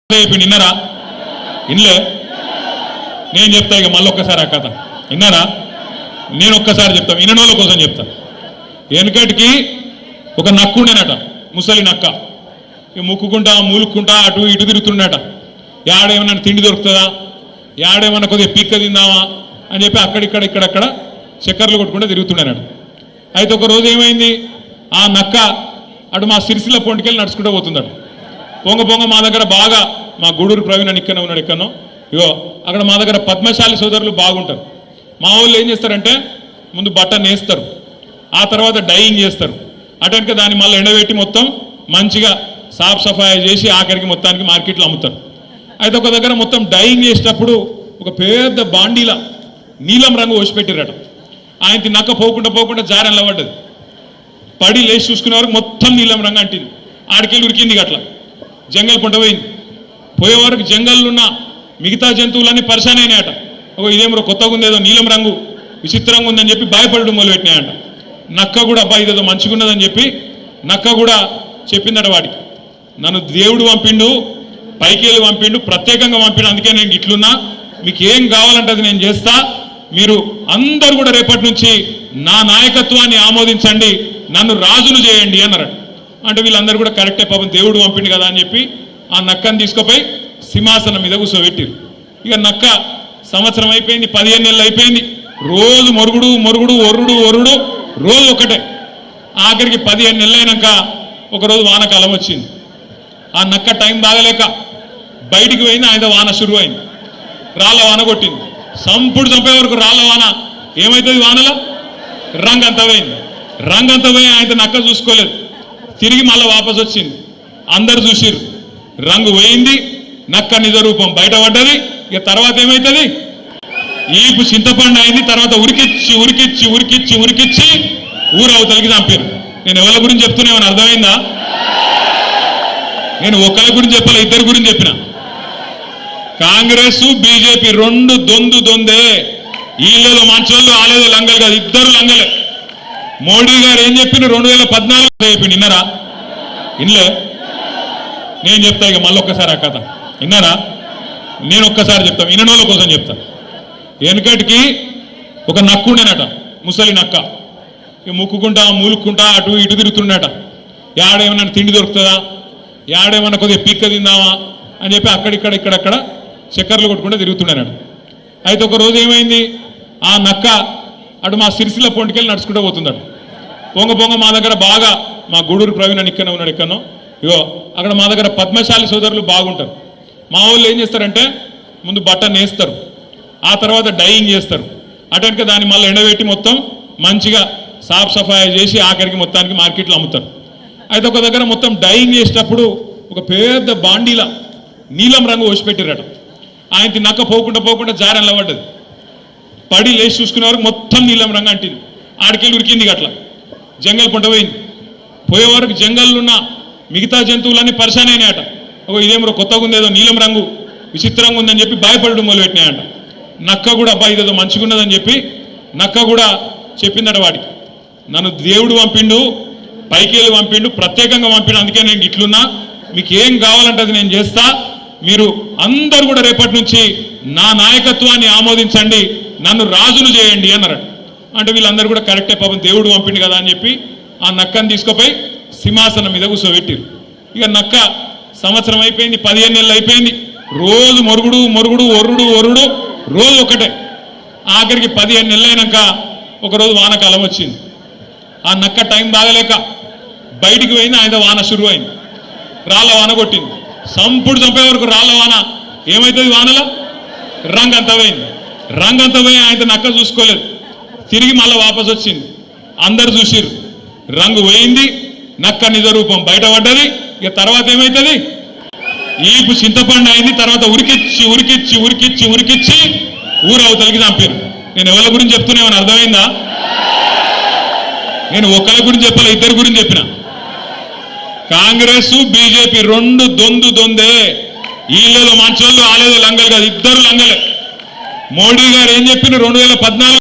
విన్నారా? ఇన్లే నేను చెప్తా ఇక మళ్ళొక్కసారి ఆ కథ విన్నారా? నేను ఒక్కసారి చెప్తా, విననోళ్ళ కోసం చెప్తా. వెనకటికి ఒక నక్కు ఉండేనట, ముసలి నక్క. ముక్కుకుంటా మూలుక్కుంటా అటు ఇటు తిరుగుతుండట. యాడేమన్నా తిండి దొరుకుతుందా, యాడేమన్నా కొద్దిగా పీక్క తిందామా అని చెప్పి అక్కడిక్కడ ఇక్కడక్కడ చక్కర్లు కొట్టుకుంటూ తిరుగుతుండేనట. అయితే ఒక రోజు ఏమైంది, ఆ నక్క అటు మా సిరిసిల్ల పొంటికెళ్ళి నడుచుకుంటూ పోతుందట. పొంగ పొంగ మా దగ్గర బాగా, మా గూడూరు ప్రవీణ్ అని ఇక్కడనే ఉన్నాడు, ఎక్కడనో ఇగో అక్కడ మా దగ్గర పద్మశాలి సోదరులు బాగుంటారు. మా వాళ్ళు ఏం చేస్తారంటే ముందు బట్ట నేస్తారు, ఆ తర్వాత డైయింగ్ చేస్తారు. అటెనక దాన్ని మళ్ళీ ఎండబెట్టి మొత్తం మంచిగా సాఫ్ సఫాయి చేసి ఆఖరికి మొత్తానికి మార్కెట్లో అమ్ముతారు. అయితే ఒక దగ్గర మొత్తం డైయింగ్ చేసేటప్పుడు ఒక పెద్ద బాండీల నీలం రంగు పోసిపెట్టిరట. ఆయనకి నక్క పోకుండా జారెన్ల పడ్డది. పడి లేచి చూసుకునే వరకు మొత్తం నీలం రంగు అంటింది. ఆడికెళ్ళి ఉరికింది అట్లా. జంగల్ పంట పోయింది. పోయే వరకు జంగల్లో ఉన్న మిగతా జంతువులన్నీ పరిశాన్ అయినాయట. ఇదేమో కొత్తగా ఉంది, ఏదో నీలం రంగు విచిత్రంగా ఉందని చెప్పి భయపడడం మొదలుపెట్టినాయట. నక్క కూడా అబ్బాయి ఇదేదో మంచిగున్నదని చెప్పి నక్క కూడా చెప్పిందట వాడికి, నన్ను దేవుడు పంపిండు, పైకెళ్ళి పంపిండు, ప్రత్యేకంగా పంపిండు, అందుకే నేను ఇట్లున్నా, మీకు ఏం కావాలంటే అది నేను చేస్తా, మీరు అందరూ కూడా రేపటి నుంచి నా నాయకత్వాన్ని ఆమోదించండి, నన్ను రాజును చేయండి అన్నారట. అంటే వీళ్ళందరూ కూడా కరెక్టే, పాపం దేవుడు పంపిండు కదా అని చెప్పి ఆ నక్కని తీసుకుపోయి సింహాసనం మీద కూర్చోబెట్టిరు. ఇక నక్క సంవత్సరం అయిపోయింది, 15 నెలలు అయిపోయింది, రోజు మొరుగుడు మొరుగుడు ఒర్రుడు ఒర్రుడు రోజు ఒకటే. ఆఖరికి 15 నెలలు అయినాక ఒకరోజు వానకాలం వచ్చింది. ఆ నక్క టైం బాగలేక బయటికి పోయింది. ఆయన వాన షురువు అయింది, రాళ్ళ వాన కొట్టింది. సంపుడు చంపే వరకు రాళ్ళ వాన. ఏమవుతుంది వానలో? రంగంతా పోయింది. రంగంతా పోయి ఆయన నక్క చూసుకోలేదు, తిరిగి మళ్ళీ వాపసు వచ్చింది. అందరు చూసిరు, రంగు పోయింది, నక్క నిజ రూపం బయటపడ్డది. ఇక తర్వాత ఏమవుతుంది, ఈపు చింతపండు అయింది. తర్వాత ఉరికిచ్చి ఉరికిచ్చి ఉరికిచ్చి ఉరికిచ్చి ఊరవతలకి చంపారు. నేను ఎవరి గురించి చెప్తున్నామని అర్థమైందా? నేను ఒకరి గురించి చెప్పాలి, ఇద్దరి గురించి చెప్పిన. కాంగ్రెస్ బీజేపీ రెండు దొందే. వీళ్ళేదో మంచోళ్ళు, ఆలేదో లంగలు కాదు, ఇద్దరు లంగలే. మోడీ గారు ఏం చెప్పిండు, 2014 చెప్పిండు. విన్నారా? ఇన్లే నేను చెప్తా ఇక మళ్ళొక్కసారి ఆ కథ విన్నారా? నేను ఒక్కసారి చెప్తా, విననోళ్ళ కోసం చెప్తా. వెనకటికి ఒక నక్కు ఉండేనట, ముసలి నక్క. ముక్కుకుంటా మూలుక్కుంటా అటు ఇటు తిరుగుతుండట. యాడేమన్నా తిండి దొరుకుతుందా, యాడేమన్నా కొద్దిగా పీక్క తిందామా అని చెప్పి అక్కడిక్కడ ఇక్కడక్కడ చక్కర్లు కొట్టుకుంటూ తిరుగుతుండేనట. అయితే ఒక రోజు ఏమైంది, ఆ నక్క అటు మా సిరిసిల్ల పొంటికెళ్ళి నడుచుకుంటూ పోతుందట. పొంగ పొంగ మా దగ్గర బాగా, మా గూడూరు ప్రవీణ్ అని ఇక్కడనే ఉన్నాడు, ఎక్కడనో ఇగో అక్కడ మా దగ్గర పద్మశాలి సోదరులు బాగుంటారు. మా వాళ్ళు ఏం చేస్తారంటే ముందు బట్ట నేస్తారు, ఆ తర్వాత డైయింగ్ చేస్తారు. అటెనక దాన్ని మళ్ళీ ఎండబెట్టి మొత్తం మంచిగా సాఫ్ సఫాయి చేసి ఆఖరికి మొత్తానికి మార్కెట్లో అమ్ముతారు. అయితే ఒక దగ్గర మొత్తం డైయింగ్ చేసేటప్పుడు ఒక పెద్ద బాండీల నీలం రంగు పోసిపెట్టిరట. ఆయనకి నక్క పోకుండా జారెన్ల పడ్డది. పడి లేచి చూసుకునే వరకు మొత్తం నీలం రంగు అంటింది. ఆడికెళ్ళి ఉరికింది అట్లా. జంగల్ పంట పోయింది. పోయే వరకు జంగల్లో ఉన్న మిగతా జంతువులన్నీ పరిశాన్ అయినాయట. ఇదేమో కొత్తగా ఉంది, ఏదో నీలం రంగు విచిత్రంగా ఉందని చెప్పి భయపడడం మొదలుపెట్టినాయట. నక్క కూడా అబ్బాయి ఇదేదో మంచిగున్నదని చెప్పి నక్క కూడా చెప్పిందట వాడికి, నన్ను దేవుడు పంపిండు, పైకెళ్ళి పంపిండు, ప్రత్యేకంగా పంపిండు, అందుకే నేను ఇట్లున్నా, మీకు ఏం కావాలంటే అది నేను చేస్తా, మీరు అందరూ కూడా రేపటి నుంచి నా నాయకత్వాన్ని ఆమోదించండి, నన్ను రాజును చేయండి అన్నారట. అంటే వీళ్ళందరూ కూడా కరెక్టే, పాపం దేవుడు పంపిండు కదా అని చెప్పి ఆ నక్కని తీసుకుపోయి సింహాసనం మీద కూర్చోబెట్టిరు. ఇక నక్క సంవత్సరం అయిపోయింది, 15 నెలలు అయిపోయింది, రోజు మొరుగుడు మొరుగుడు ఒర్రుడు ఒర్రుడు రోజు ఒకటే. ఆఖరికి 15 నెలలు అయినాక ఒకరోజు వానకాలం వచ్చింది. ఆ నక్క టైం బాగలేక బయటికి పోయింది. ఆయన వాన షురువు అయింది, రాళ్ళ వాన కొట్టింది. సంపుడు చంపే వరకు రాళ్ళ వాన. ఏమవుతుంది వానలో? రంగంతా పోయింది. రంగంతా పోయి ఆయన నక్క చూసుకోలేదు, తిరిగి మళ్ళీ వాపసు వచ్చింది. అందరు చూసిరు, రంగు పోయింది, నక్క నిజ రూపం బయటపడ్డది. ఇక తర్వాత ఏమవుతుంది, ఈపు చింతపండు అయింది. తర్వాత ఉరికిచ్చి ఉరికిచ్చి ఉరికిచ్చి ఉరికిచ్చి ఊరవతలకి చంపారు. నేను ఎవరి గురించి చెప్తున్నామని అర్థమైందా? నేను ఒకరి గురించి చెప్పాలి, ఇద్దరి గురించి చెప్పిన. కాంగ్రెస్ బీజేపీ రెండు దొందే. వీళ్ళేదో మంచోళ్ళు, ఆలేదో లంగలు కాదు, ఇద్దరు లంగలే. మోడీ గారు ఏం చెప్పిండు, 2014